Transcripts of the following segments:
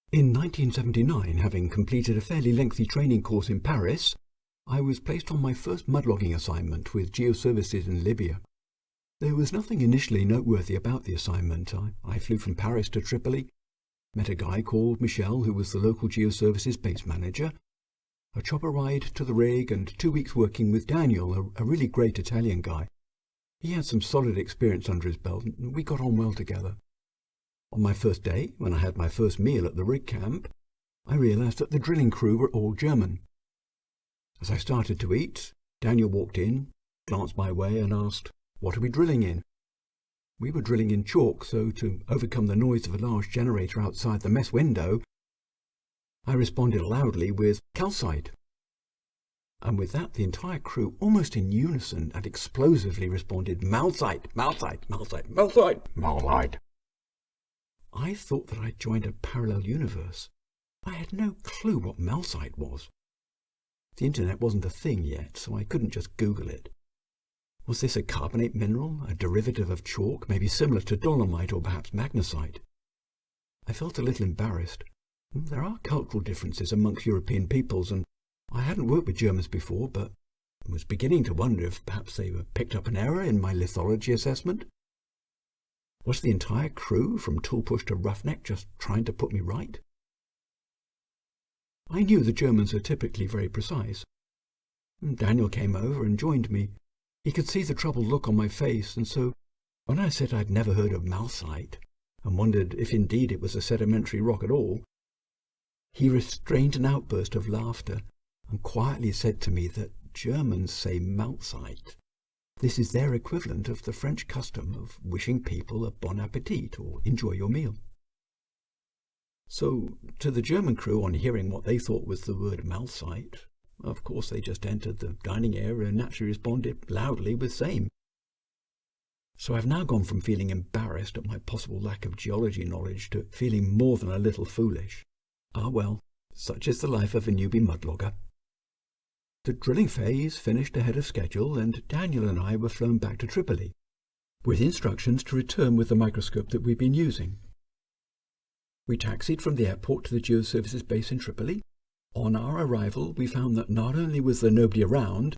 In 1979, having completed a fairly lengthy training course in Paris, I was placed on my first mudlogging assignment with Geoservices in Libya. There was nothing initially noteworthy about the assignment. I flew from Paris to Tripoli, met a guy called Michel who was the local Geoservices base manager, a chopper ride to the rig, and 2 weeks working with Daniel, a really great Italian guy. He had some solid experience under his belt, and we got on well together. On my first day, when I had my first meal at the rig camp, I realised that the drilling crew were all German. As I started to eat, Daniel walked in, glanced my way and asked, "What are we drilling in?" We were drilling in chalk, so to overcome the noise of a large generator outside the mess window, I responded loudly with calcite. And with that, the entire crew, almost in unison and explosively, responded, "Malsite, malsite, malsite, malsite, malsite." I thought that I'd joined a parallel universe. I had no clue what malsite was. The internet wasn't a thing yet, so I couldn't just Google it. Was this a carbonate mineral, a derivative of chalk, maybe similar to dolomite or perhaps magnesite? I felt a little embarrassed. There are cultural differences amongst European peoples, and I hadn't worked with Germans before, but was beginning to wonder if perhaps they were picked up an error in my lithology assessment. Was the entire crew, from toolpush to roughneck, just trying to put me right? I knew the Germans are typically very precise. Daniel came over and joined me. He could see the troubled look on my face, and so when I said I'd never heard of malsite and wondered if indeed it was a sedimentary rock at all, he restrained an outburst of laughter and quietly said to me that Germans say malsite. This is their equivalent of the French custom of wishing people a bon appetit or enjoy your meal. So, to the German crew, on hearing what they thought was the word malsite, of course they just entered the dining area and naturally responded loudly with same. So I've now gone from feeling embarrassed at my possible lack of geology knowledge to feeling more than a little foolish. Ah well, such is the life of a newbie mudlogger. The drilling phase finished ahead of schedule, and Daniel and I were flown back to Tripoli, with instructions to return with the microscope that we'd been using. We taxied from the airport to the Geoservices base in Tripoli. On our arrival, we found that not only was there nobody around,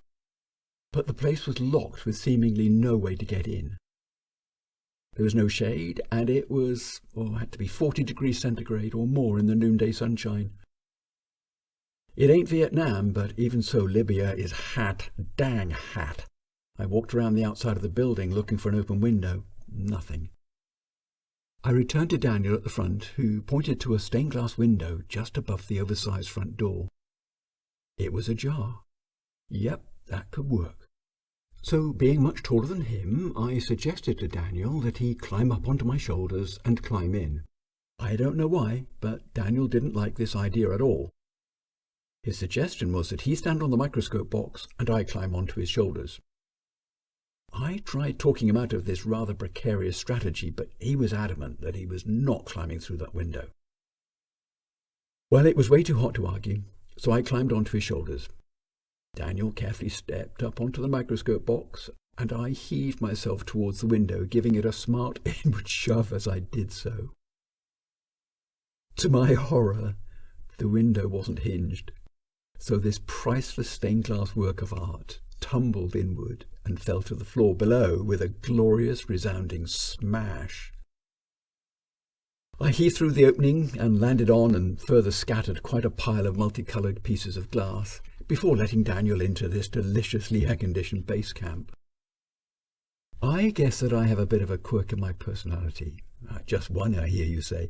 but the place was locked with seemingly no way to get in. There was no shade, and it was, had to be 40 degrees centigrade or more in the noonday sunshine. It ain't Vietnam, but even so, Libya is hot, dang hot. I walked around the outside of the building looking for an open window. Nothing. I returned to Daniel at the front, who pointed to a stained glass window just above the oversized front door. It was ajar. Yep, that could work. So, being much taller than him, I suggested to Daniel that he climb up onto my shoulders and climb in. I don't know why, but Daniel didn't like this idea at all. His suggestion was that he stand on the microscope box and I climb onto his shoulders. I tried talking him out of this rather precarious strategy, but he was adamant that he was not climbing through that window. Well, it was way too hot to argue, so I climbed onto his shoulders. Daniel carefully stepped up onto the microscope box, and I heaved myself towards the window, giving it a smart inward shove as I did so. To my horror, the window wasn't hinged, so this priceless stained glass work of art tumbled inward and fell to the floor below with a glorious resounding smash. I heaved through the opening and landed on and further scattered quite a pile of multicoloured pieces of glass before letting Daniel into this deliciously air-conditioned base camp. I guess that I have a bit of a quirk in my personality. Just one, I hear you say.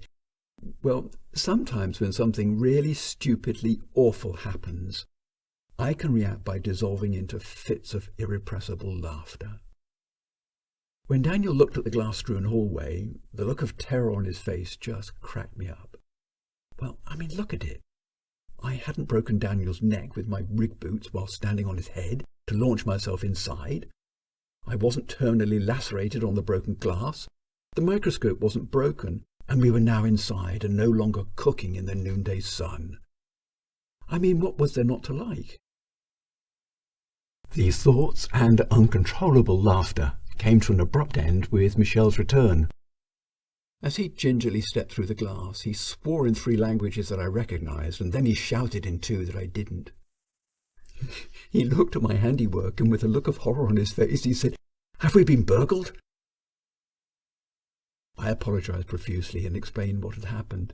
Well, sometimes when something really stupidly awful happens, I can react by dissolving into fits of irrepressible laughter. When Daniel looked at the glass-strewn hallway, the look of terror on his face just cracked me up. Well, look at it. I hadn't broken Daniel's neck with my rig boots while standing on his head to launch myself inside. I wasn't terminally lacerated on the broken glass. The microscope wasn't broken, and we were now inside and no longer cooking in the noonday sun. What was there not to like? These thoughts and uncontrollable laughter came to an abrupt end with Michel's return. As he gingerly stepped through the glass, he swore in 3 languages that I recognised, and then he shouted in 2 that I didn't. He looked at my handiwork, and with a look of horror on his face, he said, "Have we been burgled?" I apologised profusely and explained what had happened.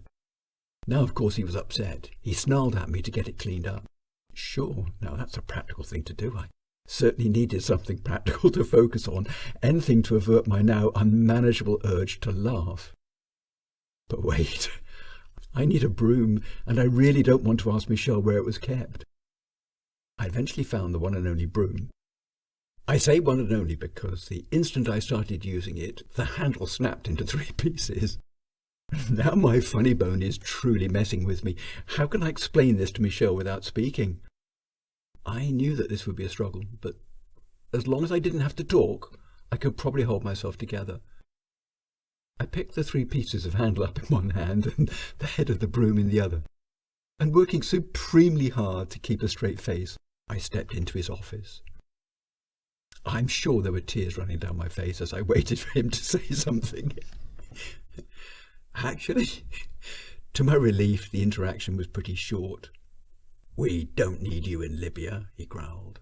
Now, of course, he was upset. He snarled at me to get it cleaned up. Sure, now that's a practical thing to do. I certainly needed something practical to focus on, anything to avert my now unmanageable urge to laugh. But wait, I need a broom, and I really don't want to ask Michelle where it was kept. I eventually found the one and only broom. I say one and only because the instant I started using it, the handle snapped into 3 pieces. Now my funny bone is truly messing with me. How can I explain this to Michelle without speaking? I knew that this would be a struggle, but as long as I didn't have to talk, I could probably hold myself together. I picked the 3 pieces of handle up in one hand and the head of the broom in the other, and working supremely hard to keep a straight face, I stepped into his office. I'm sure there were tears running down my face as I waited for him to say something. Actually, to my relief, the interaction was pretty short. "We don't need you in Libya," he growled.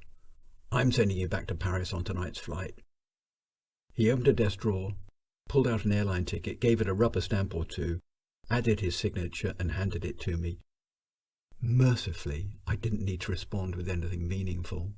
"I'm sending you back to Paris on tonight's flight." He opened a desk drawer, pulled out an airline ticket, gave it a rubber stamp or 2, added his signature and handed it to me. Mercifully, I didn't need to respond with anything meaningful.